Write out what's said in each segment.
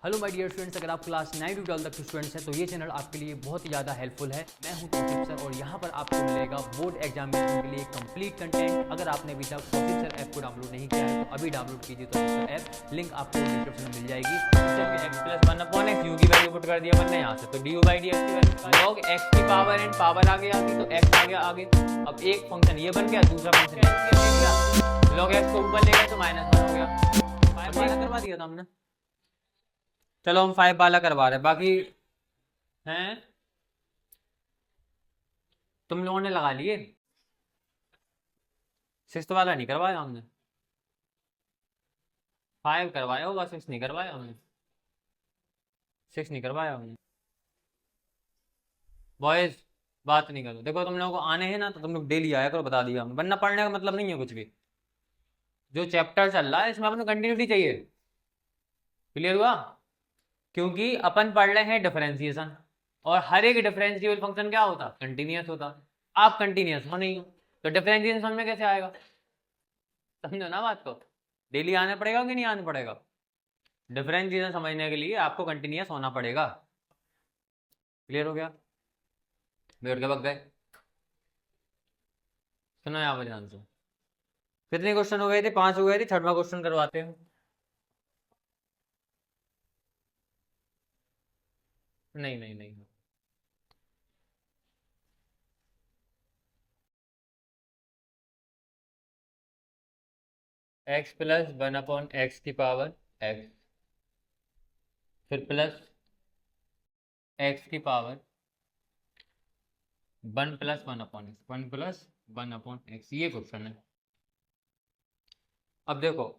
Hello my dear students, अगर आप class 9 to 12 तक के स्टूडेंट्स हैं तो ये चैनल आपके लिए बहुत ही ज़्यादा हेल्पफुल है। मैं हूं तौसीफ सर और यहाँ पर आपको मिलेगा बोर्ड एग्जामिनेशन के लिए कंप्लीट कंटेंट। अगर आपने अभी तक तौसीफ सर ऐप को डाउनलोड नहीं किया है तो अभी डाउनलोड कीजिए तौसीफ सर ऐप, लिंक आपको डिस्क्रिप्शन में मिल जाएगी। X plus one upon x, you की वैल्यू पुट कर दिया मैंने यहाँ से, तो D you by D x की वैल्यू लॉग एक्स की पावर एंड पावर आ गया तो एक्स आ गया आगे। अब एक फंक्शन ये बन गया, दूसरा फंक्शन ये बन गया। लॉग एक्स को ऊपर ले गए तो माइनस वन हो गया। फाइव करवा दिया था हमने, चलो हम 5 वाला करवा रहे हैं, बाकी हैं तुम लोगों ने लगा लिए। 6 वाला नहीं करवाया हमने, 5 करवाया होगा, 6 नहीं करवाया हमने, 6 नहीं करवाया हमने। बॉयज बात नहीं करो, देखो तुम लोगों को आने हैं ना तो तुम लोग डेली आया करो, बता दिया हमने, वरना पढ़ने का मतलब नहीं है कुछ भी। जो चैप्टर चल रहा है इसमें अपने कंटिन्यूटी चाहिए। क्लियर हुआ? क्योंकि अपन पढ़ रहे हैं डिफरेंशिएशन, और हर एक डिफरेंशिएबल फंक्शन क्या होता? कंटिन्यूअस होता। आप कंटिन्यूअस हो नहीं हो तो डिफरेंशिएशन समझ में कैसे आएगा? समझो ना बात को, डेली आना पड़ेगा कि नहीं आना पड़ेगा? डिफरेंशिएशन समझने के लिए आपको कंटिन्यूअस होना पड़ेगा। क्लियर हो गया? बैठ के बग गए। सुनो यहाँ पर ध्यान से, कितने क्वेश्चन हो गए थे? 5 हो गए थे। छठवां क्वेश्चन करवाते हैं। नहीं नहीं नहीं, x plus one upon x की पावर एक्स, फिर प्लस एक्स की power one plus one upon x, one plus one upon x, ये क्वेश्चन है। अब देखो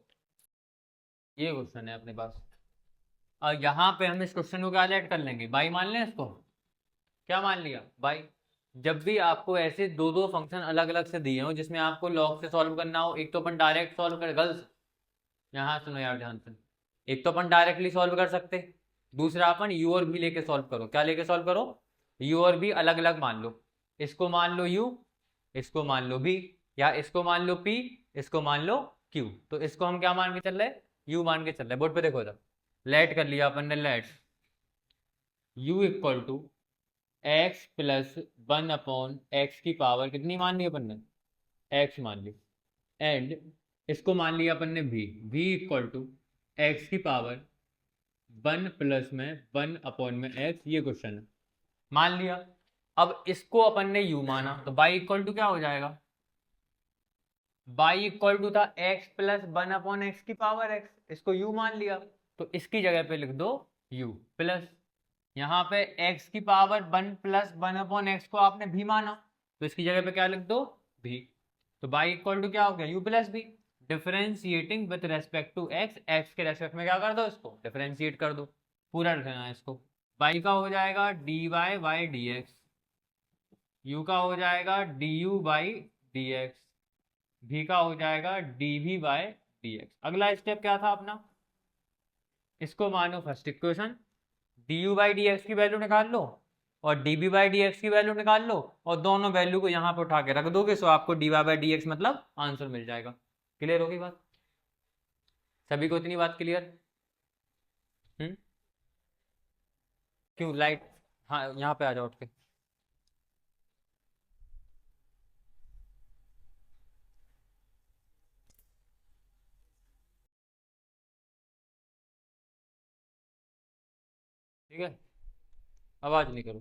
ये क्वेश्चन है अपने पास, और यहाँ पे हम इस क्वेश्चन को क्या ऐड कर लेंगे? बाई मान लें इसको। क्या मान लिया? बाई। जब भी आपको ऐसे दो दो फंक्शन अलग अलग से दिए हो जिसमें आपको लॉग से सॉल्व करना हो, एक तो अपन डायरेक्ट सॉल्व कर, गर्ल्स यहाँ सुनो यार ध्यान से, एक तो अपन डायरेक्टली सॉल्व कर सकते, दूसरा अपन यू और भी लेके सॉल्व करो। क्या लेके सॉल्व करो? यू और भी अलग अलग मान लो। इसको मान लो यू, इसको मान लो बी, या इसको मान लो पी, इसको मान लो क्यू। तो इसको हम क्या मान के चल रहे? यू मान के चल रहे। बोर्ड पे देखो इधर, लेट कर लिया अपन ने, let u equal to x plus one upon x की पावर कितनी मान ली अपन ने? एक्स मान ली। एंड इसको मान लिया अपन ने v इक्वल टू एक्स की पावर वन प्लस में वन अपॉन में एक्स, ये क्वेश्चन है, मान लिया। अब इसको अपन ने u माना तो y इक्वल टू क्या हो जाएगा? y इक्वल टू था x plus one upon x की पावर x, इसको u मान लिया तो इसकी जगह पे लिख दो u प्लस, यहाँ पे x की power one plus one upon x को आपने v माना तो इसकी जगह पे क्या लिख दो? v। तो y इक्वल टू क्या हो गया? u plus v। Differentiating with respect to x, x के रेस्पेक्ट में क्या कर दो? इसको डिफरेंशिएट कर दो, पूरा रखना है इसको। y का हो जाएगा dy by D x, u का हो जाएगा du by D x, v का हो जाएगा dv बाई डी एक्स। अगला स्टेप क्या था अपना? इसको मानो first equation, du by D x की वैल्यू निकाल लो और dv बाई डी एक्स की वैल्यू निकाल लो, और दोनों वैल्यू को यहाँ पे उठा के रख दोगे तो आपको dy बाई डी एक्स मतलब आंसर मिल जाएगा। क्लियर होगी बात? सभी को इतनी बात क्लियर? क्यों लाइट? हाँ यहाँ पे आ जाओ उठ के। ठीक है, आवाज नहीं करो।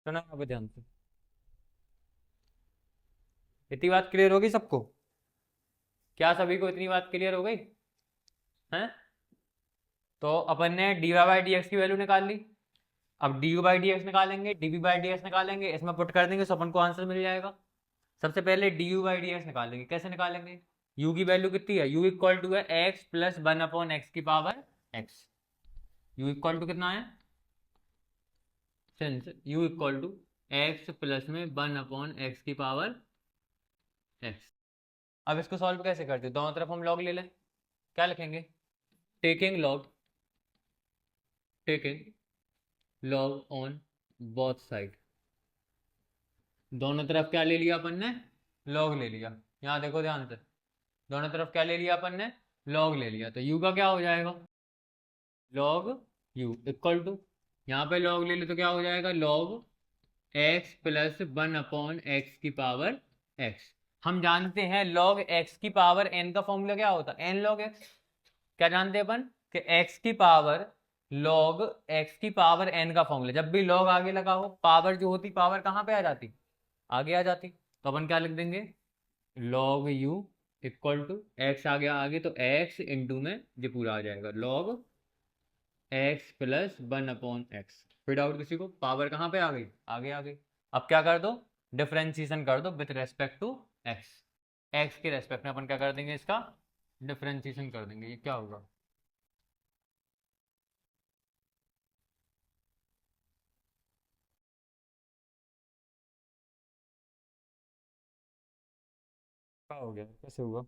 सुना अब ध्यान से, इतनी बात क्लियर होगी सबको? क्या सभी को इतनी बात क्लियर हो गई है? तो अपन ने D Y by D x की वैल्यू निकाल ली, अब D you by D x निकालेंगे, D we by D x निकालेंगे, इसमें पुट कर देंगे तो अपन को आंसर मिल जाएगा। सबसे पहले D you by D x निकालेंगे। कैसे निकालेंगे? यू की वैल्यू कितनी है? यू इक्वल टू है x plus one upon x की power X. U equal to कितना है? Since U equal to x plus में वन अपॉन एक्स की पावर एक्स। अब इसको सॉल्व कैसे करते हैं? दोनों तरफ हम लॉग ले लें। क्या लिखेंगे? Taking log, taking log on both side, दोनों तरफ क्या ले लिया अपन ने, लॉग ले लिया। यहाँ देखो ध्यान से, दोनों तरफ क्या ले लिया अपन ने, लॉग ले लिया। तो u का क्या हो जाएगा, लॉग u इक्वल टू, यहाँ पे लॉग ले लो तो क्या हो जाएगा, लॉग x प्लस 1/x की पावर x। हम जानते हैं log x की पावर n का फॉर्मूला क्या होता है, n log x। क्या जानते हैं अपन कि x की पावर log x की पावर n का फॉर्मूला, जब भी log आगे लगा हो पावर जो होती, पावर कहाँ पे आ जाती, आगे आ जाती। तो अपन क्या लिख देंगे, log u equal to x आ गया आगे तो x इंटू में ये पूरा आ जाएगा log x प्लस 1/x। फिर डाउट किसी को, पावर कहाँ पे आ गई, आगे आ गई। अब क्या कर दो, डिफरेंशिएशन कर दो with respect to x। x के रेस्पेक्ट में अपन क्या कर देंगे, इसका डिफरेंशिएशन कर देंगे। ये क्या होगा, क्या हो गया, कैसे हुआ,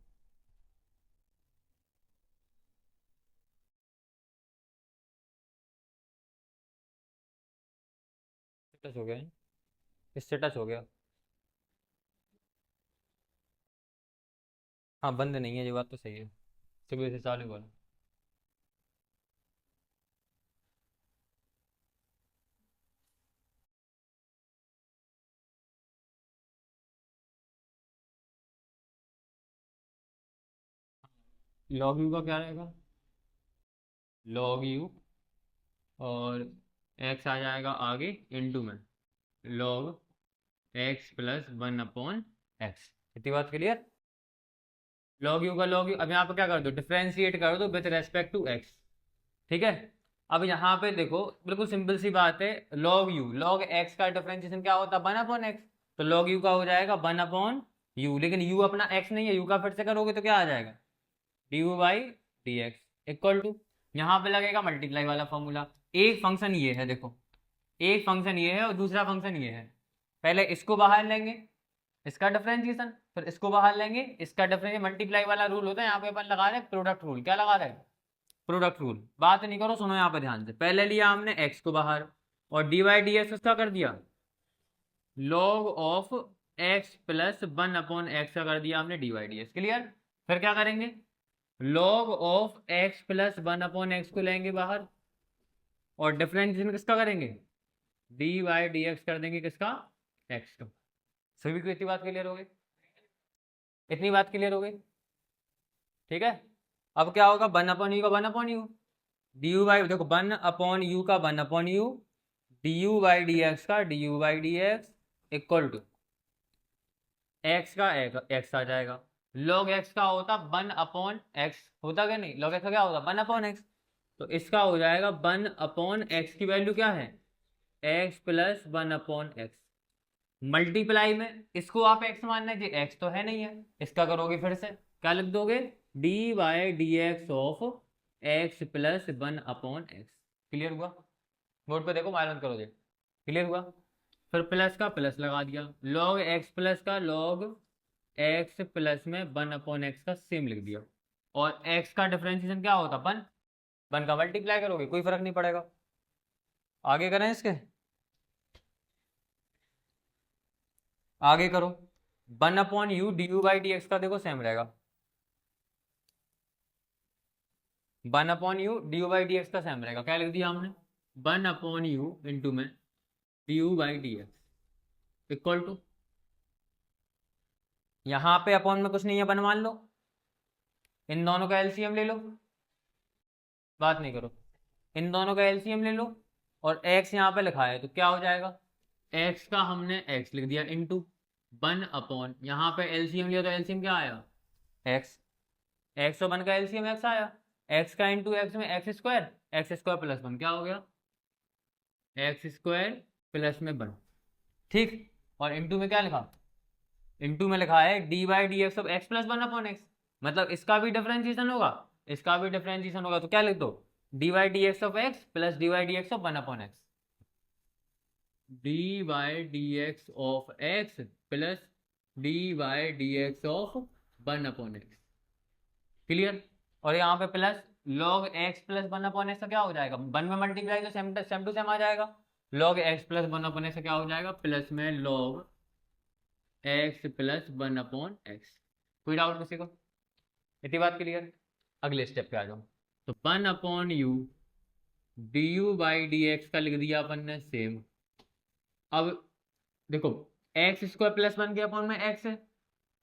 टच हो गया, इससे टच हो गया। हाँ बंद नहीं है, ये बात तो सही है, सुबह से चालू वाला। log u का क्या रहेगा, log u और x आ जाएगा आगे इंटू में log x प्लस 1/x। इतनी बात क्लियर। log u का log u, अब यहाँ पे क्या कर दो, डिफरेंशिएट कर दो विथ रेस्पेक्ट टू x। ठीक है। अब यहाँ पे देखो बिल्कुल सिंपल सी बात है, log u log x का डिफरेंशिएशन क्या होता है, 1/x। तो log u का हो जाएगा 1/u, लेकिन u अपना x नहीं है, u का फिर से करोगे तो क्या आ जाएगा, du/dx इक्वल टू, यहाँ पे लगेगा मल्टीप्लाई वाला फॉर्मूला। एक फंक्शन ये है देखो, एक फंक्शन ये है और दूसरा फंक्शन ये है। पहले इसको बाहर लेंगे, इसका डिफरेंशिएशन, फिर इसको बाहर लेंगे, इसका डिफरेंशिएशन। मल्टीप्लाई वाला रूल होता है, यहाँ पे अपन लगा रहे हैं प्रोडक्ट रूल। क्या लगा रहे हैं, प्रोडक्ट रूल। बात नहीं करो, सुनो यहाँ पे ध्यान से। पहले लिया हमने x को बाहर और dy/dx उसका कर दिया log of x plus 1/x का कर दिया हमने dy/dx। क्लियर। फिर क्या करेंगे, log of x plus 1/x को लेंगे बाहर और डिफरेंशिएशन किसका करेंगे, dy/dx कर देंगे किसका, x का। सभी को इतनी बात क्लियर हो गई, इतनी बात क्लियर हो गई। ठीक है। अब क्या होगा, 1/u का 1/u, du देखो 1/u का 1/u, du/dx का du/dx इक्वल टू x का x आ जाएगा। log x का होता 1/x, होता क्या नहीं, log x का क्या होता 1/x। तो इसका हो जाएगा 1/x की वैल्यू क्या है, x प्लस 1/x। मल्टीप्लाई में इसको आप x मानना है जी, x तो है नहीं है, इसका करोगे फिर से क्या लिख दोगे, dy/dx of x plus 1/x। Clear हुआ, बोर्ड पे देखो माइनस करो, क्लियर हुआ। फिर प्लस का प्लस लगा दिया, log x प्लस का log x प्लस में 1/x का सेम लिख दिया। और x का डिफरेंशिएशन क्या होता, 1, 1 का मल्टीप्लाई करोगे कोई फर्क नहीं पड़ेगा। आगे करें इसके, आगे करो। 1/u du/dx का देखो सेम रहेगा, 1/u du/dx का सेम रहेगा। क्या लिख दिया हमने, 1/u इंटू में du/dx इक्वल टू, यहाँ पे अपॉन में कुछ नहीं है, अपन मान लो, इन दोनों का एलसीएम ले लो, बात नहीं करो, इन दोनों का एलसीएम ले लो और x यहाँ पे लिखा है तो क्या हो जाएगा, x का हमने x लिख दिया इंटू 1/, यहाँ पे एलसीएम लिया तो एलसीएम क्या आया, x, x और 1 का एलसीएम x आया, x का इंटू x में x स्क्वायर प्लस 1 क्या हो गया, x² प्लस में 1। ठीक। और इंटू में क्या लिखा, इंटू में लिखा है dy/dx of x plus 1/x, मतलब इसका भी डिफरेंशिएशन होगा, इसका भी डिफरेंशिएशन होगा। तो क्या लिख दो, dy/dx of x plus dy/dx of 1/x, dy/dx of x plus dy/dx of 1/x। Clear. और यहाँ पे plus log x plus 1/x का क्या हो जाएगा, 1 में मल्टीप्लाई तो सेम टू सेम आ जाएगा, log x प्लस 1/x का क्या हो जाएगा, प्लस में log एक्स प्लस 1/x। कोई डाउट किसी को? इतनी बात क्लियर? अगले स्टेप पे आ जाओ। तो 1/u du/dx का लिख दिया अपन ने सेम। अब देखो x² प्लस 1 के अपॉन में x है,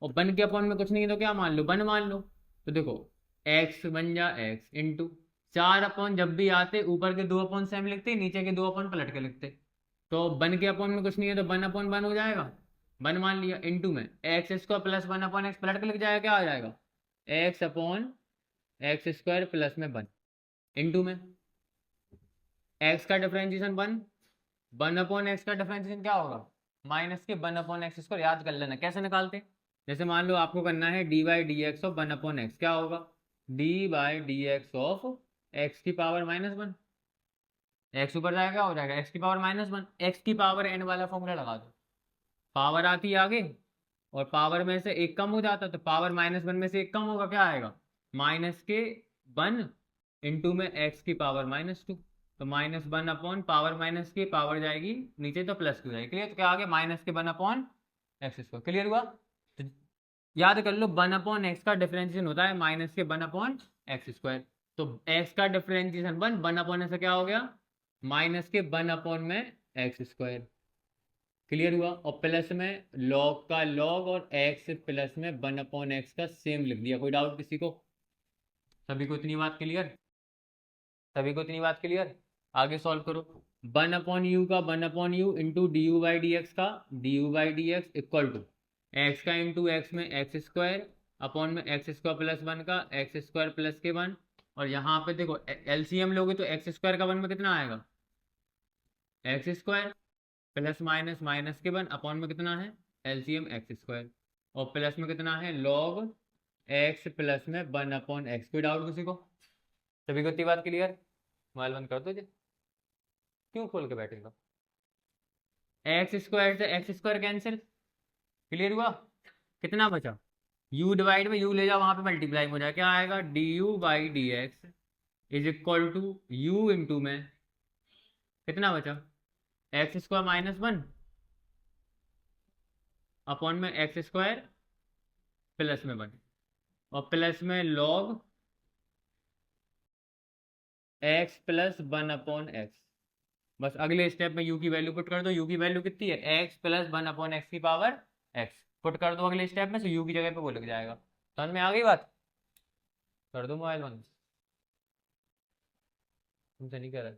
और 1 के अपॉन में कुछ नहीं है तो क्या मान लो, 1 मान लो। तो देखो x बन जा x इंटू 4 जब भी आते ऊपर के 2 सेम लिखते, नीचे के 2 पलट के लिखते। तो 1 के अपॉन में कुछ नहीं है तो 1/1 हो जाएगा, 1 मान लिया, इंटू में x² प्लस 1/x पलट के लिख जाएगा, क्या आ जाएगा x/x² प्लस में 1 इंटू में x का डिफरेंशिएशन 1/x का डिफरेंशिएशन क्या होगा, माइनस के 1/x²। याद कर लेना कैसे निकालते। जैसे मान लो आपको करना है dy/dx ऑफ 1/x, क्या होगा dy/dx ऑफ x की पावर -1। x ऊपर जाएगा, क्या हो जाएगा x की पावर -1। x की पावर n वाला फॉर्मूला लगा दो, पावर आती है आगे और पावर में से एक कम हो जाता, तो पावर -1 में से एक कम होगा, क्या आएगा माइनस के 1 इंटू में x की पावर -2। तो -1 अपॉन पावर माइनस की पावर जाएगी नीचे तो प्लस की हो जाएगी। क्लियर? तो क्या आ गया -1/x²। क्लियर हुआ? तो याद कर लो 1/x का डिफरेंशिएशन होता है माइनस के 1/x²। तो x का डिफरेंशिएशन 1/x से क्या हो गया माइनस के 1/x²। क्लियर हुआ? और प्लस में लॉग का लॉग और x प्लस में 1/x का सेम लिख दिया। कोई डाउट किसी को? सभी को इतनी बात क्लियर? सभी को इतनी बात क्लियर? आगे सॉल्व करो। 1/u का 1/u इंटू du/dx का du/dx इक्वल टू एक्स का इंटू एक्स में x² अपॉन में x² प्लस 1 का x² प्लस के 1। और यहाँ पे देखो एलसीएम लोगे तो x² का 1 में कितना आएगा x² प्लस माइनस माइनस के 1 अपॉन में कितना है एलसीएम x², और प्लस में कितना है लॉग x प्लस में 1/x। कोई डाउट किसी को? सभी को इतनी बात क्लियर? मोबाइल बंद कर दो जी, क्यों खोल के बैठेगा। x² से x² कैंसिल। क्लियर हुआ? कितना बचा u डिवाइड में u ले जाओ, वहां पे मल्टीप्लाई हो जाए, क्या आएगा du/dx is equal to u into में कितना बचा x² -1 अपॉन में x² प्लस में 1 और प्लस में लॉग x प्लस 1/x। बस अगले स्टेप में u की वैल्यू पुट कर दो। u की वैल्यू कितनी है x प्लस 1/x की पावर x पुट कर दो अगले स्टेप में, तो u की जगह पे वो लग जाएगा। समझ में आ गई बात? कर दो मोबाइल बंद, तुमसे नहीं कह रहा।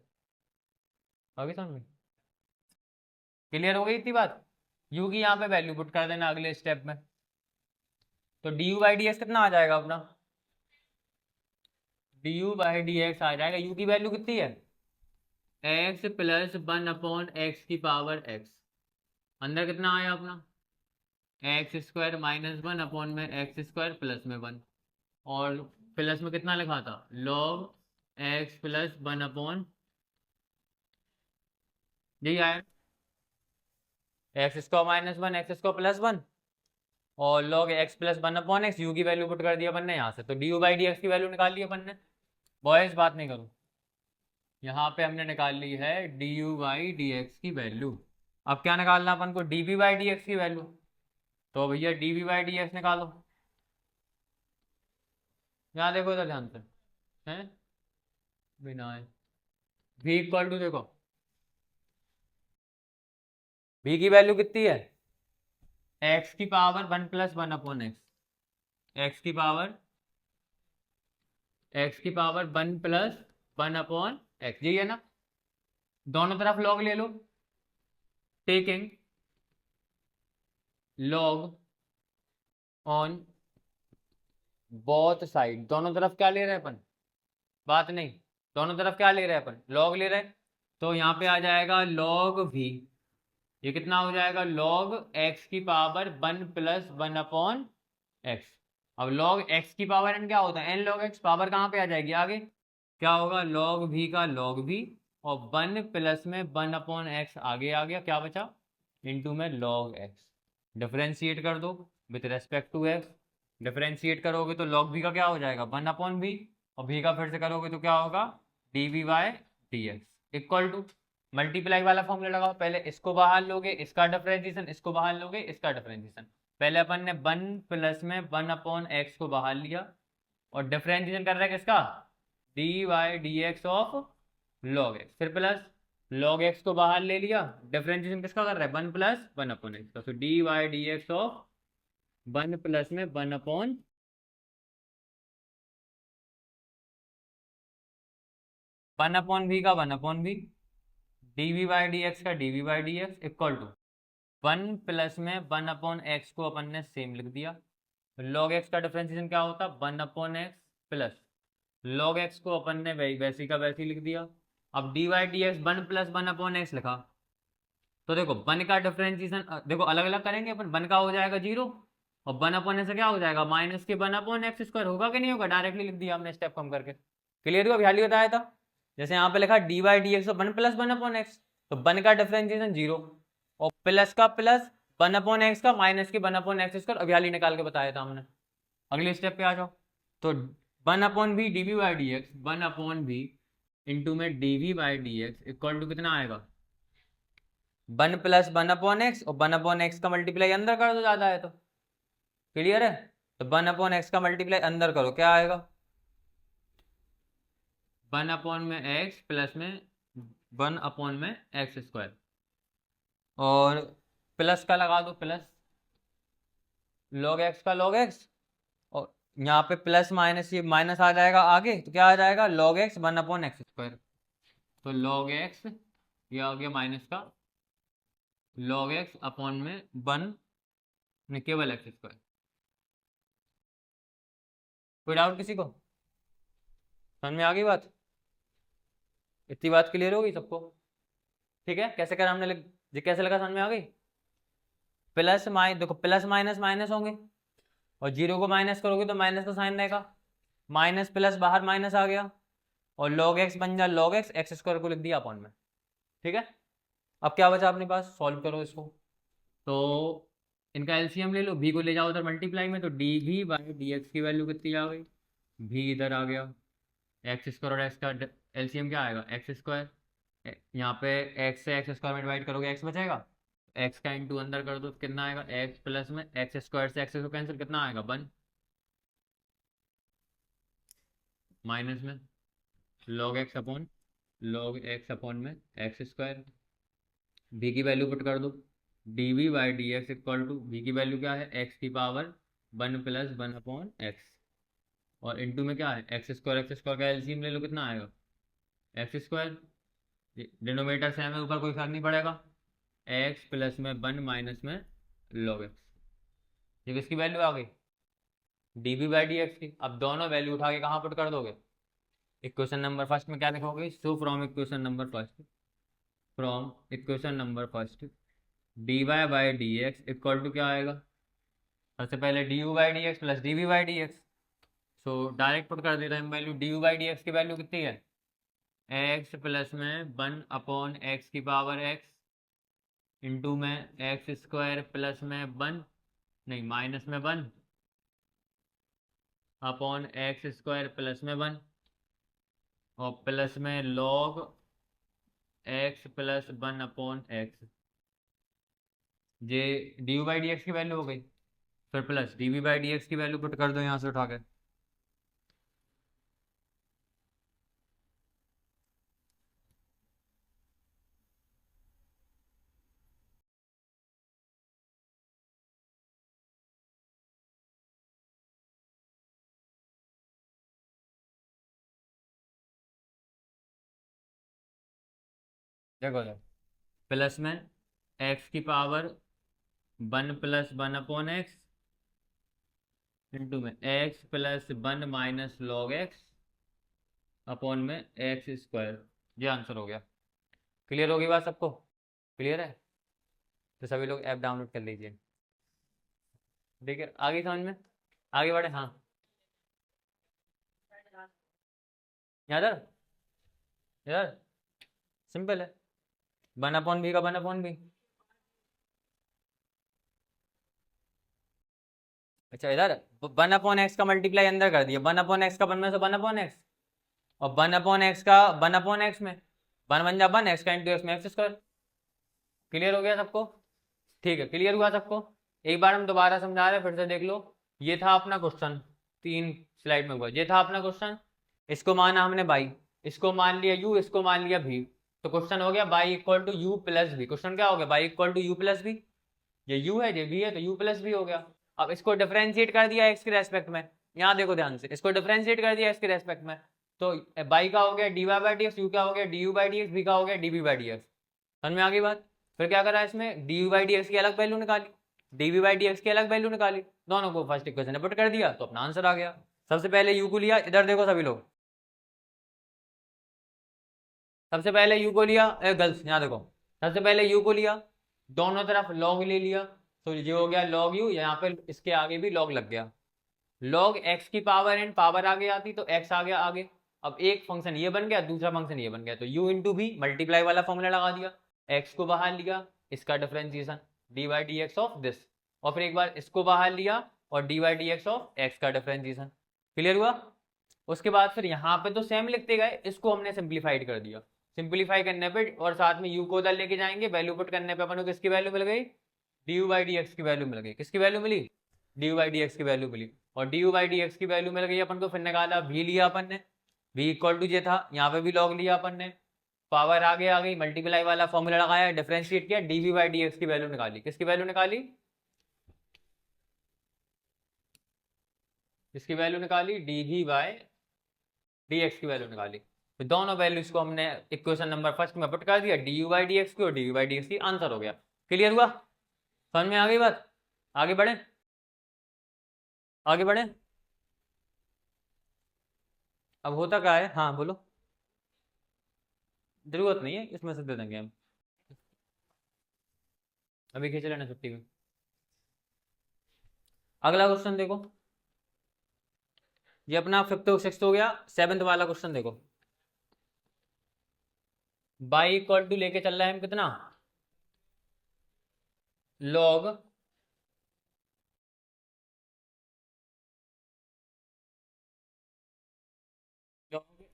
आगे समझ में क्लियर हो गई इतनी बात? u की यहाँ पे वैल्यू पुट कर देना अगले स्टेप में, तो du/dx कितना आ जाएगा अपना du/dx आ जाएगा। u की वैल्यू कितनी है x प्लस 1/x की पावर x, अंदर कितना आया अपना x² -1 अपॉन में x² प्लस में 1, और प्लस में कितना लिखा था log x प्लस 1/, यही आया x² -1 x² प्लस 1 और log x plus 1/x। u की वैल्यू पुट कर दिया अपन ने यहाँ से, तो du/dx की वैल्यू निकाल ली अपन ने। बॉयज बात नहीं करो, यहाँ पे हमने निकाल ली है du/dx की वैल्यू। अब क्या निकालना अपन को dv/dx की वैल्यू, तो भैया dv/dx निकालो। यहाँ देखो इधर ध्यान से, हैं बिना v इक्वल टू देखो v की वैल्यू कितनी है x की पावर 1 प्लस 1/x, x की पावर 1 प्लस 1/x, यही है ना। दोनों तरफ log ले लो, taking log on both side. दोनों तरफ क्या ले रहे हैं अपन, बात नहीं, दोनों तरफ क्या ले रहे हैं अपन log ले रहे हैं, तो यहाँ पे आ जाएगा log v। ये कितना हो जाएगा log x की पावर 1 प्लस 1/x। अब log x की पावर n क्या होता है n log x, पावर कहाँ पे आ जाएगी आगे, क्या होगा log v का log v और 1 प्लस में 1/x आगे आ गया, क्या बचा इंटू में log x। डिफरेंशिएट कर दो विथ रेस्पेक्ट टू x, डिफरेंशिएट करोगे तो log v का क्या हो जाएगा 1/v और v का फिर से करोगे तो क्या होगा dv/dx इक्वल टू मल्टीप्लाई वाला फॉर्मूला लगाओ, पहले इसको बाहर लोगे, इसका डिफरेंशिएशन, इसको बाहर लोगे, इसका डिफरेंशिएशन। पहले अपन ने 1 प्लस में 1 अपॉन एक्स को बाहर लिया और डिफरेंशिएशन कर रहा है किसका, d Y D x of log x, फिर प्लस लॉग एक्स को बाहर ले लिया, डिफरेंशिएशन किसका कर रहा है 1 प्लस 1 अपॉन एक्स का, तो D Y D x of 1 plus में 1 अपॉन 1 अपॉन वी का 1 upon we, D we by D x का D we by D x equal to 1 plus में 1 अपॉन एक्स को अपन ने सेम लिख दिया, लॉग एक्स का डिफरेंशिएशन क्या होता 1 upon x plus log x को अपन ने वैसी का वैसी लिख दिया। अब d Y D x 1 plus 1 upon x लिखा, तो देखो 1 का डिफरेंशिएशन देखो अलग अलग करेंगे अपन, 1 का हो जाएगा 0 और 1 अपॉन एक्स क्या हो जाएगा माइनस के 1 अपॉन एक्स स्क्वायर, होगा कि नहीं होगा, डायरेक्टली लिख दिया हमने स्टेप कम करके। क्लियर हुआ, अभी हाल ही बताया था। जैसे यहाँ पे लिखा d Y D x 1 plus 1 upon x, तो 1 का डिफरेंशिएशन 0 और प्लस का प्लस 1 अपॉन एक्स का माइनस के 1 अपॉन एक्स स्क्वायर, अभी हाल ही निकाल के बताया था हमने। अगले स्टेप पे आ जाओ, तो 1 upon we D we by D x 1 upon v into में d we by D x equal to कितना आएगा 1 प्लस 1 अपॉन एक्स और 1 अपॉन एक्स का मल्टीप्लाई अंदर कर दो, ज़्यादा है तो। क्लियर है, तो 1 अपॉन एक्स का मल्टीप्लाई अंदर करो, क्या आएगा 1 अपॉन में एक्स प्लस में 1 अपॉन में एक्स स्क्वायर और प्लस का लगा दो, प्लस लॉग एक्स का लॉग एक्स और यहाँ पे प्लस माइनस ये माइनस आ जाएगा आगे, तो क्या आ जाएगा log x 1 upon x square, तो लॉग एक्स ये आ गया माइनस का लॉग एक्स अपॉन में 1 में केवल एक्स स्क्वायर। कोई डाउट किसी को, समझ में आ गई बात, इतनी बात क्लियर होगी सबको, ठीक है। कैसे करा हमने, ये कैसे लगा, समझ में आ गई। प्लस माइनस देखो, प्लस माइनस माइनस होंगे और 0 को माइनस करोगे तो माइनस का साइन रहेगा, माइनस प्लस बाहर माइनस आ गया और लॉग एक्स बन जाए लॉग एक्स, एक्स स्क्वायर को लिख दिया अपॉन में, ठीक है। अब क्या बचा अपने पास, सॉल्व करो इसको, तो इनका एलसीएम ले लो, भी को ले जाओ उधर मल्टीप्लाई में, तो d we by D x की वैल्यू कितनी आ गई, भी इधर आ गया, एक्स स्क्वायर और एक्स का एलसीएम क्या आएगा एक्स स्क्वायर, यहाँ पे एक्स से एक्स स्क्वायर में डिवाइड करोगे एक्स बचेगा, एक्स का इंटू अंदर कर दो तो कितना आएगा एक्स प्लस में एक्स स्क्वायर से एक्स को कैंसिल कितना आएगा 1 माइनस में लॉग एक्स अपॉन में एक्स स्क्वायर, भी की वैल्यू पुट कर दो, d we by D x equal to भी की वैल्यू क्या है एक्स की पावर 1 प्लस 1 अपॉन एक्स और इंटू में क्या है एक्स स्क्वायर का एलसीएम ले लो कितना आएगा एक्स स्क्वायर, डिनोमिनेटर सेम है ऊपर कोई फर्क नहीं पड़ेगा, एक्स प्लस में 1 माइनस में लॉग एक्स, ये किसकी वैल्यू आ गई d b by D x की। अब दोनों वैल्यू उठा के कहाँ पुट कर दोगे, इक्वेशन नंबर फर्स्ट में क्या लिखोगे, so from equation number first d Y by D x equal to क्या आएगा, सबसे पहले D you by D x plus d we by D x, so direct put कर देते हैं value, d you by D x की value कितनी है एक्स प्लस में 1 अपॉन एक्स की पावर एक्स इंटू में एक्स स्क्वायर प्लस में 1 नहीं माइनस में 1 अपॉन एक्स स्क्वायर प्लस में 1 और प्लस में log x plus 1 upon x, ये d you by D x की वैल्यू हो गई, फिर plus d we by D x की वैल्यू पुट कर दो यहाँ से उठा के, देखो प्लस में एक्स की power 1 plus 1 upon x into में x plus 1 minus log x upon में एक्स स्क्वायर, ये आंसर हो गया। क्लियर होगी बात सबको, क्लियर है, तो सभी लोग ऐप डाउनलोड कर लीजिए, ठीक है। आगे समझ में, आगे बढ़े, हाँ इधर इधर सिंपल है, 1 अपॉन बी का 1 अपॉन बी, अच्छा इधर 1 अपॉन एक्स का मल्टीप्लाई अंदर कर दिया, 1 अपॉन एक्स का 1 में से 1 अपॉन एक्स और 1 अपॉन एक्स का 1 अपॉन एक्स में, 1 1 जा 1, एक्स का इंटू एक्स में एक्स स्क्वायर। क्लियर हो गया सबको? ठीक है, क्लियर हुआ सबको? एक बार हम दोबारा समझा रहे हैं, फिर से देख लो। ये था अपना क्वेश्चन, 3 स्लाइड में हुआ, ये था अपना क्वेश्चन। इसको माना हमने बाई, इसको मान लिया यू, इसको मान लिया भी। तो क्वेश्चन हो गया y equal to u plus b. Question क्या हो गया? Y equal to u plus b. ये यू है, ये बी है, तो यू प्लस बी हो गया। अब इसको डिफरेंशिएट कर दिया एक्स के रेस्पेक्ट में, यहाँ देखो ध्यान से, इसको डिफरेंशिएट कर दिया एक्स के रेस्पेक्ट में, तो बाई का हो गया d Y by D x, u का हो गया d you by D x, b का हो गया d b by D x. समझ में आ गई बात? फिर क्या करा इसमें, d you by D x की अलग वैल्यू निकाली, d b by D x की अलग वैल्यू निकाली, दोनों को फर्स्ट इक्वेशन में पुट कर दिया, तो अपना आंसर आ गया। सबसे पहले यू को लिया, इधर देखो सभी लोग, सबसे पहले यू को लिया, गर्ल्स यहाँ देखो, सबसे पहले यू को लिया, दोनों तरफ लॉग ले लिया, तो ये हो गया लॉग यू, यहाँ पे इसके आगे भी लॉग लग गया, लॉग एक्स की पावर एन, पावर आगे आती तो एक्स आ गया आगे। अब एक फंक्शन ये बन गया, दूसरा फंक्शन ये बन गया, तो u इंटू भी मल्टीप्लाई वाला फॉर्मूला लगा दिया, x को बाहर लिया, इसका differentiation d Y D x of this, और फिर एक बार इसको बाहर लिया और d Y D x of x का डिफरेंशिएशन। क्लियर हुआ? उसके बाद फिर यहाँ पे तो सेम लिखते गए, इसको हमने सिंप्लीफाइड कर दिया, सिंप्लीफाई करने पे और साथ में u को उधर लेके जाएंगे, वैल्यू पुट करने पे अपन को किसकी वैल्यू मिल गई, d you by D x की वैल्यू मिल गई। किसकी वैल्यू मिली? D you by D x की वैल्यू मिली, और d you by D x की वैल्यू मिल गई अपन को, फिर निकाला v लिया अपन ने, v इक्वल टू ये था, यहाँ पे भी लॉग लिया अपन ने, पावर आगे आ गई, मल्टीप्लाई वाला फॉर्मूला लगाया, डिफरेंशिएट किया, d we by D x की वैल्यू निकाली। किसकी वैल्यू निकाली? किसकी वैल्यू निकाली? D we by D x की वैल्यू निकाली। फिर दोनों वैल्यूज को हमने इक्वेशन नंबर फर्स्ट में पुट कर दिया, d you by D x की और d you by D x की, आंसर हो गया। क्लियर हुआ? समझ में आ गई बात? आगे बढ़े, आगे बढ़े। अब होता क्या है, हाँ बोलो। जरूरत नहीं है, इसमें से दे देंगे हम, अभी खींच लेना छुट्टी में। अगला क्वेश्चन देखो, ये अपना 5th और 6th हो गया। 7th वाला क्वेश्चन देखो, बाई इक्वल टू लेके चल रहे हैं हम कितना, लॉग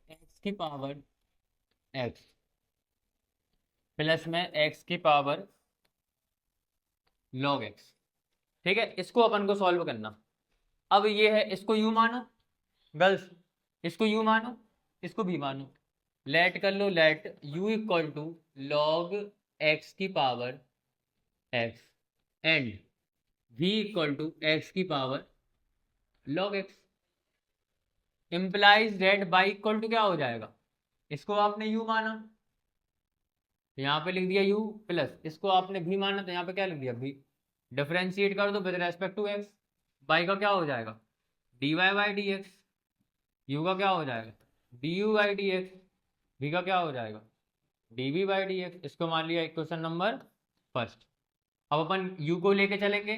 एक्स की पावर एक्स प्लस में एक्स की पावर लॉग एक्स। ठीक है, इसको अपन को सॉल्व करना। अब ये है, इसको यू मानो गर्ल्स, इसको यू मानो, इसको भी मानो, लेट कर लो, let u equal to log x की power x and v equal to x की power log x. Implies that by equal to क्या हो जाएगा, इसको आपने u माना, यहाँ पे लिख दिया u, प्लस इसको आपने v माना, तो यहाँ पे क्या लिख दिया v, डिफरेंशिएट कर दो with respect to x, y का क्या हो जाएगा, d Y by D x, u का क्या हो जाएगा, d you by D x, v का क्या हो जाएगा, d we by D x. इसको मान लिया इक्वेशन नंबर फर्स्ट। अब अपन u को लेके चलेंगे,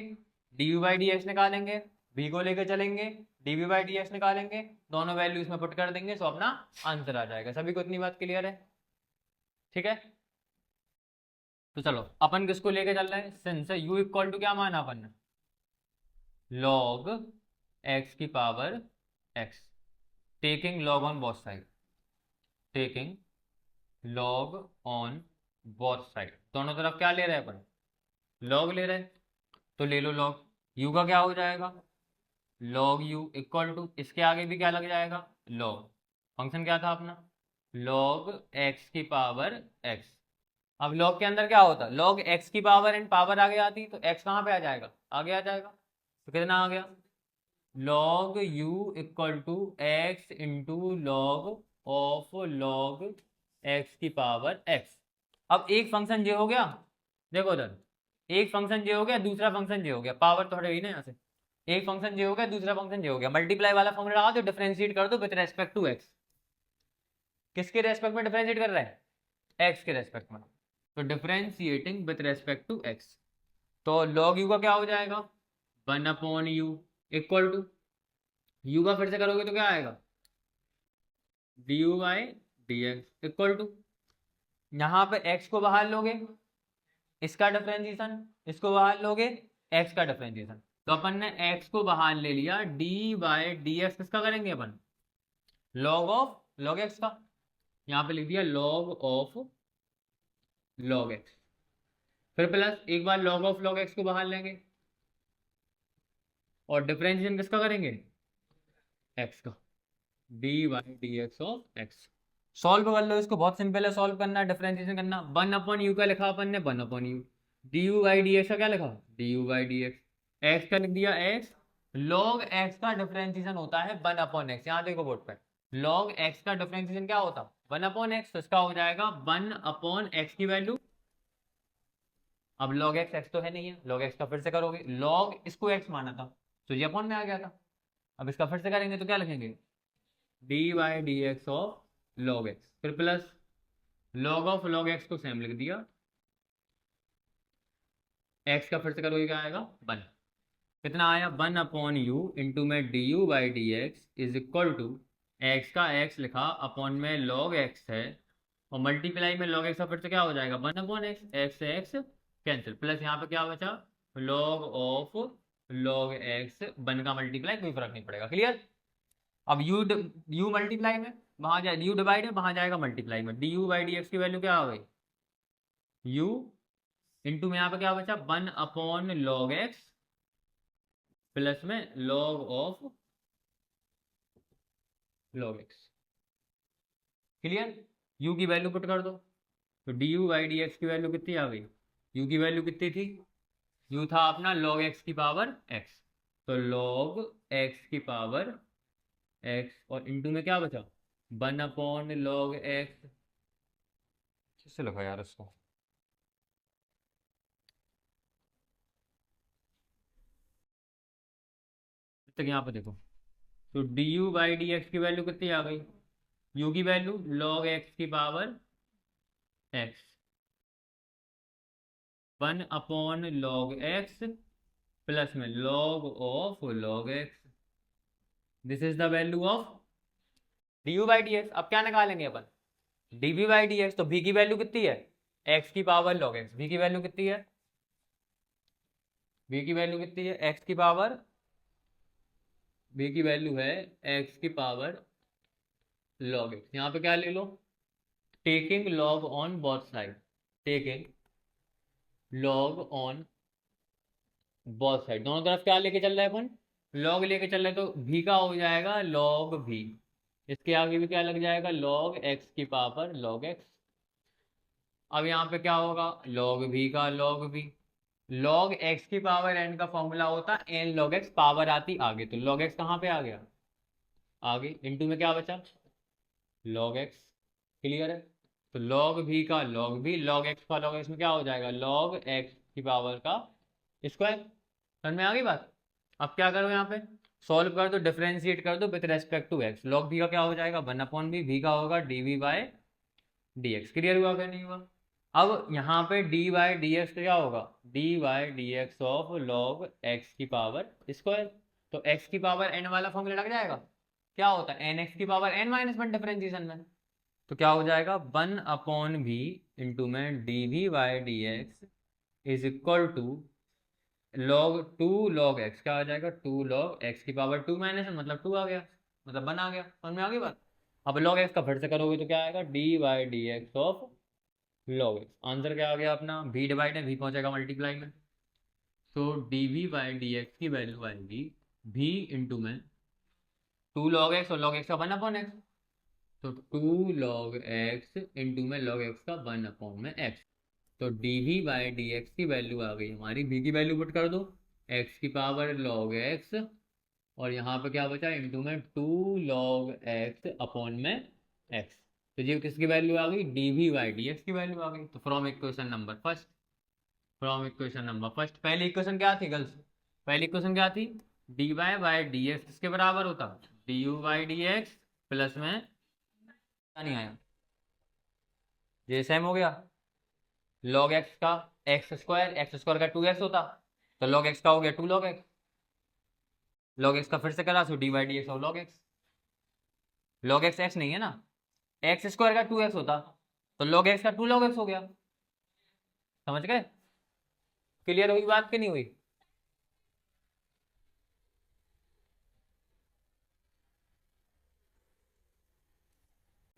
d you by D x निकालेंगे, v को लेके चलेंगे, d we by D x निकालेंगे, दोनों वैल्यू इसमें पुट कर देंगे, तो अपना आंसर आ जाएगा। सभी को इतनी बात क्लियर है? ठीक है, तो चलो अपन किसको लेके चल रहे हैं, सिंस u इक्वल टू क्या माना अपन ने, लॉग एक्स की power x, taking log on both side, taking log on both side, दोनों तरफ क्या ले रहे हैं अपन, लॉग ले रहे हैं, तो ले लो लॉग, u का क्या हो जाएगा, लॉग u इक्वल टू, इसके आगे भी क्या लग जाएगा, लॉग, फंक्शन क्या था अपना, लॉग x की पावर x। अब लॉग के अंदर क्या होता, लॉग x की पावर एंड पावर आगे आती, तो x कहाँ पे आ जाएगा, आगे आ जाएगा, तो कितना आ गया, log u equal to x into log of log x की पावर x। अब एक फंक्शन ये हो गया, देखो उधर, एक फंक्शन ये हो गया, दूसरा फंक्शन ये हो गया, पावर तो हटेगी ना यहाँ से, एक फंक्शन ये हो गया, दूसरा फंक्शन ये हो गया, मल्टीप्लाई वाला फॉर्मूला लगा दो, डिफरेंशिएट कर दो विद रेस्पेक्ट टू x। किसके रेस्पेक्ट में डिफरेंशिएट कर रहा है, x के रेस्पेक्ट में, तो differentiating with respect to x, तो log u का क्या हो जाएगा, 1/u इक्वल टू, u का फिर से करोगे तो क्या आएगा, du by dx equal to, यहाँ पे x को बाहर लोगे, इसका डिफरेंशिएशन, इसको बाहर लोगे, x का डिफरेंशिएशन, तो अपन ने x को बाहर ले लिया, d बाई डी एक्स किसका करेंगे अपन, लॉग ऑफ लॉग x का, यहाँ पे लिख दिया log ऑफ log x, फिर प्लस एक बार log ऑफ log x को बाहर लेंगे और डिफरेंशिएशन किसका करेंगे, x का, dy dx of x। Solve कर लो इसको, बहुत सिंपल है सॉल्व करना, डिफरेंशिएशन करना। 1/u का लिखा अपन ने 1/u, du बाई dx का क्या लिखा, du बाई dx, x का लिख दिया x, log x का डिफरेंशिएशन होता है 1/x। यहाँ देखो बोर्ड पे, log x का डिफरेंशिएशन क्या होता है 1/x, तो इसका हो जाएगा 1/x की वैल्यू। अब log x तो है नहीं है, log x का फिर से करोगे, log इसको x माना था तो ये अपॉन में आ गया था, अब इसका फिर से करेंगे तो क्या लिखेंगे, dy dx of log x, फिर plus log of log x को सेम लिख दिया, x का फिर से करोगे क्या आएगा 1, कितना आया 1/u इंटू में du by D x is equal to, x का x लिखा अपॉन में log x है और मल्टीप्लाई में log x का फिर से क्या हो जाएगा 1/x, x से x कैंसिल, प्लस यहाँ पे क्या बचा log ऑफ log x, 1 का मल्टीप्लाई कोई फर्क नहीं पड़ेगा, क्लियर। अब u मल्टीप्लाई में वहां जाए, u डिवाइड में वहां जाएगा मल्टीप्लाई में, du बाई डी एक्स की वैल्यू क्या हो गई u इंटू में यहाँ पे क्या बचा 1/log x प्लस में log of log x, clear. u की वैल्यू पुट कर दो, तो du बाई डी एक्स की वैल्यू कितनी आ गई, u की वैल्यू कितनी थी, u था अपना log x की पावर x, तो log x की पावर x और इंटू में क्या बचा 1/log x, किससे लिखा यार इसको, तक यहाँ पे देखो, तो du बाई डी एक्स की वैल्यू कितनी आ गई, u की वैल्यू log x की power x 1/log x plus में log of log x, this is the value of du by D x. अब क्या निकालेंगे अपन, dv बाई डी एक्स, तो v की वैल्यू कितनी है x की पावर log x, v की वैल्यू कितनी है, v की वैल्यू कितनी है x की पावर, v की वैल्यू है x की पावर log x, यहाँ पे क्या ले लो, taking log on both side, taking log on both side, दोनों तरफ क्या लेके चल रहा है अपन, log लेके चल रहे हैं, तो v का हो जाएगा log v, इसके आगे भी क्या लग जाएगा log x की पावर log x। अब यहाँ पे क्या होगा log v का log v, log x की पावर n का फॉर्मूला होता n log x, पावर आती आगे, तो log x कहाँ पे आ गया आगे, इंटू में क्या बचा log x, क्लियर है। तो log v का log v, log x का log x में क्या हो जाएगा log x की पावर का स्क्वायर, समझ में आ गई बात। अब क्या करो यहाँ पे सॉल्व कर दो, डिफरेंशिएट कर दो with respect to x, log v का क्या हो जाएगा 1/v, v का होगा dv बाय dx, क्लियर हुआ क्या नहीं हुआ। अब यहाँ पे dy बाई डी एक्स क्या होगा, dy by D x of log x की पावर स्क्वायर, तो x की पावर n वाला फॉर्मूला लग जाएगा, क्या होता है nx की पावर n-1 डिफरेंशिएशन में, तो क्या हो जाएगा 1/v इंटू में dv by D x is equal to log 2 log x, क्या आ जाएगा 2 log x की पावर 2 माइनस मतलब 2 आ गया, मतलब 1 आ गया, समझ में आ गई बात। अब log x का फिर से करोगे तो क्या आएगा dy by D x of log x, answer क्या आ गया अपना v डिवाइड है, v पहुंचेगा मल्टीप्लाई में, तो dv बाई डी एक्स की वैल्यू आएगी v इंटू में 2 log x और log x का 1/x, तो 2 log x इंटू में log x का 1/x, तो dv बाई डी एक्स की वैल्यू आ गई हमारी, v की वैल्यू पुट कर दो x की पावर log x और यहाँ पे क्या बचा इंटू में 2 log x अपॉन में x, तो ये किसकी वैल्यू आ गई dv बाई डी एक्स की वैल्यू आ गई। तो from equation number first, from equation number first, पहली इक्वेशन क्या थी गर्ल्स, पहली इक्वेशन क्या थी dy बाई डी एक्स किसके बराबर होता du by D x plus में क्या नहीं आया, ये सेम हो गया log x का x स्क्वायर का 2x होता, तो log x का हो गया 2 log x, log x का फिर से करा सो डी बाई डी एक्स और log x x नहीं है ना, x स्क्वायर का 2x होता, तो log x का 2 log x हो गया, समझ गए, क्लियर हुई बात कि नहीं हुई।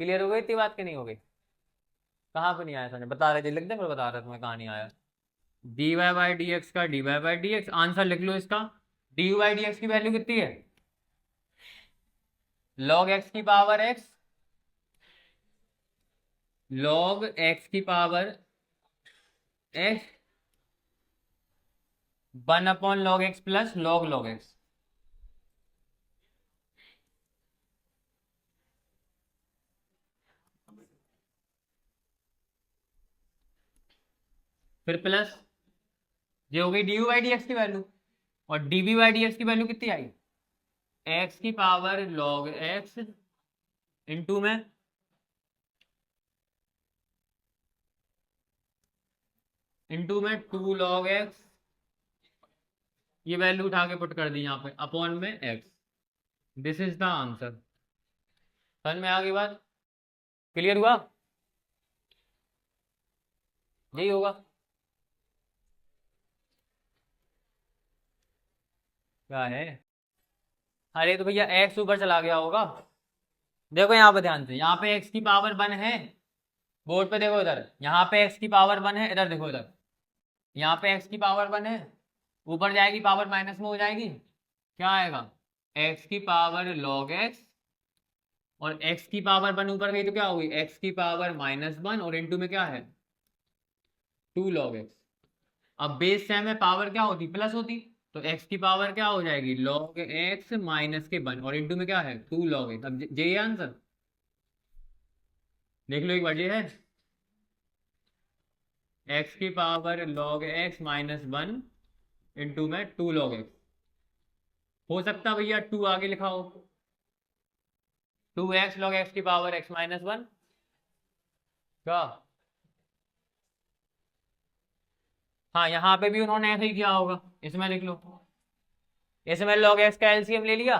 क्लियर हो गई इतनी बात की नहीं हो गई? कहाँ पे नहीं आया समझ, बता रहे थे, लिख दे, फिर बता रहा था मैं कहाँ नहीं आया। D Y by D x का d Y by D x, answer लिख लो इसका। डी वाई डी एक्स की वैल्यू कितनी है? लॉग एक्स की पावर एक्स, लॉग एक्स की power x, 1 upon log x plus log log x. फिर प्लस, ये हो गई डी बाई डी एक्स की वैल्यू। और d b by D x की वैल्यू कितनी आई? एक्स की पावर लॉग एक्स इंटू में टू लॉग एक्स, ये वैल्यू उठा के पुट कर दी यहाँ पे, अपॉन में x. This is the answer. समझ में आ गई बात? क्लियर हुआ? यही होगा। क्या है? अरे तो भैया एक्स ऊपर चला गया होगा। देखो यहाँ पे ध्यान से, यहाँ पे एक्स की पावर 1 है, बोर्ड पे देखो इधर, यहाँ पे एक्स की पावर 1 है, इधर देखो इधर, यहाँ पे एक्स की पावर 1 है, ऊपर जाएगी पावर माइनस में हो जाएगी, क्या आएगा? एक्स की पावर लॉग एक्स, और एक्स की पावर 1 ऊपर गई तो क्या होगी? एक्स की पावर -1, और इंटू में क्या है? 2 लॉग एक्स। अब बेस सेम में पावर क्या होती? प्लस होती, तो एक्स की पावर क्या हो जाएगी? लॉग एक्स माइनस के 1, और इंटू में क्या है? 2 लॉग एक्स। अब ये आंसर देख लो एक बार, ये है एक्स की पावर लॉग एक्स -1 इंटू में 2 लॉग एक्स। हो सकता भैया 2 आगे लिखा हो, 2x लॉग एक्स की पावर x -1, क्या? हाँ, यहाँ पे भी उन्होंने ऐसे ही किया होगा, इसमें लिख लो, इसमें लॉग एक्स का एलसीएम ले लिया,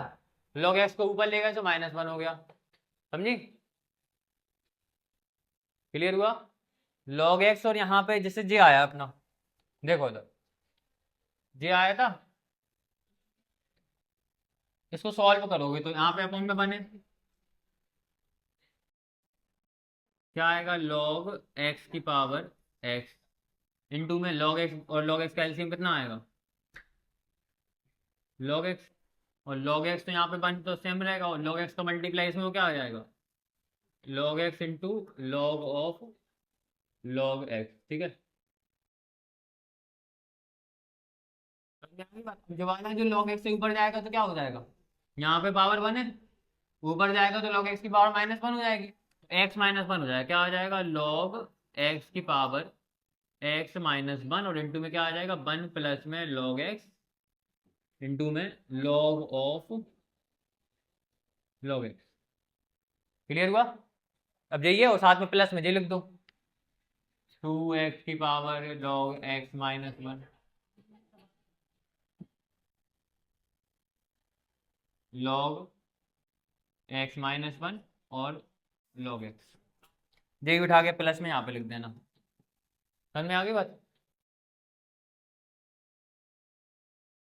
लॉग एक्स को ऊपर ले गए तो -1 हो गया। समझी? क्लियर हुआ? लॉग एक्स, और यहाँ पे जैसे जे आया अपना, देखो इधर जे आया था, इसको सॉल्व करोगे तो यहाँ पे अपॉन में बने, क्या आएगा? लॉग एक्स की पावर एक्स इंटू में लॉग एक्स, और लॉग एक्स का एलसीएम कितना आएगा? लॉग एक्स, और लॉग एक्स तो यहाँ पे बन तो सेम रहेगा, और लॉग एक्स का मल्टीप्लाई इसमें वो क्या आ जाएगा? Log x into log of log x. ठीक है, जो वाला जो लॉग एक्स से ऊपर जाएगा तो क्या हो जाएगा? यहाँ पे पावर 1 है, ऊपर जाएगा तो लॉग एक्स की पावर -1 हो जाएगी, एक्स -1 हो जाएगा, क्या आ जाएगा? लॉग एक्स की पावर एक्स -1, और इंटू में क्या आ जाएगा? 1 प्लस में लॉग एक्स इंटू में log of log x. Clear हुआ? अब यही है, और साथ में प्लस में ये लिख दो, 2x की power log x -1 log x -1 और लॉग एक्स, ये उठा के प्लस में यहाँ पे लिख देना। समझ में आ गई बात?